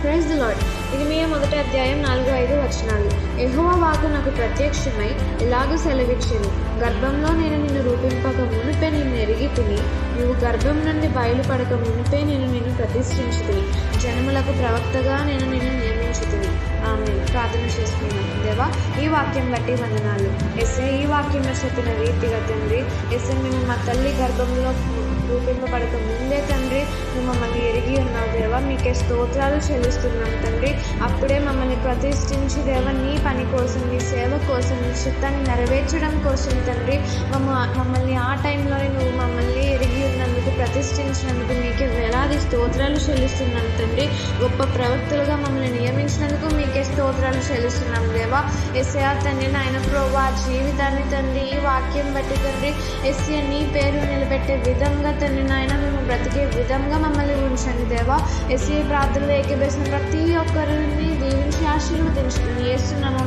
Praise the lord. ఇర్మీయా 1వ అధ్యాయం 4-5 వచనాలు. యెహోవా వాక్కు నాకు ప్రత్యక్షమై ఇలాగు సెలవిచ్చెను, గర్భంలో నేను నిన్ను రూపింపక మునుపే నిన్ను ఎరిగి తిని, నువ్వు గర్భం నుండి బయలుపడక మునుపే నేను నిన్ను ప్రతిష్ఠించుతిని, జనములకు ప్రవక్తగా నేను నిన్ను నియమించుతిని. ఆమె ప్రార్థన చేసుకున్నాను. దేవా, ఈ వాక్యం బట్టి వందనాలు. ఎస్ఏ ఈ వాక్యంలో చెప్పిన రీతిగా తండ్రి, ఎస్ఏ మేము మా తల్లి గర్భంలో రూపింపబడక ముందే తండ్రి నువ్వు మమ్మల్ని ఎరిగి ఉన్నావు దేవా. మీకే స్తోత్రాలు చెల్లిస్తున్నాం తండ్రి. అప్పుడే మమ్మల్ని ప్రతిష్ఠించి దేవా, నీ పని కోసం, నీ సేవ కోసం, నీ చిత్తాన్ని నెరవేర్చడం కోసం తండ్రి మమ్మల్ని ఆ టైంలోనే నువ్వు మమ్మల్ని ఎరిగి ఉన్నందుకు, ప్రతిష్ఠించినందుకు మీకే వేలాది స్తోత్రాలు చెల్లిస్తున్నాం తండ్రి. గొప్ప ప్రవక్తలుగా మమ్మల్ని నియమించినందుకు మీకే స్తోత్రాలు చెల్లిస్తున్నాం దేవా. ఎస్ఏ తండ్రి నాయన ప్రభు ఆ జీవితాన్ని తండ్రి ఈ వాక్యం బట్టి తండ్రి ఎస్ఏ నీ పేరు నిలబెట్టే విధంగా తండ్రి నాయన మేము బ్రతికే విధంగా మమ్మల్ని ఉంచండి దేవా. ఎస్ఏ ప్రార్థనలో ఏకీభవిస్తున్న ప్రతి ఒక్కరిని దీవించి ఆశీర్వదించుకుని యేసు నామములో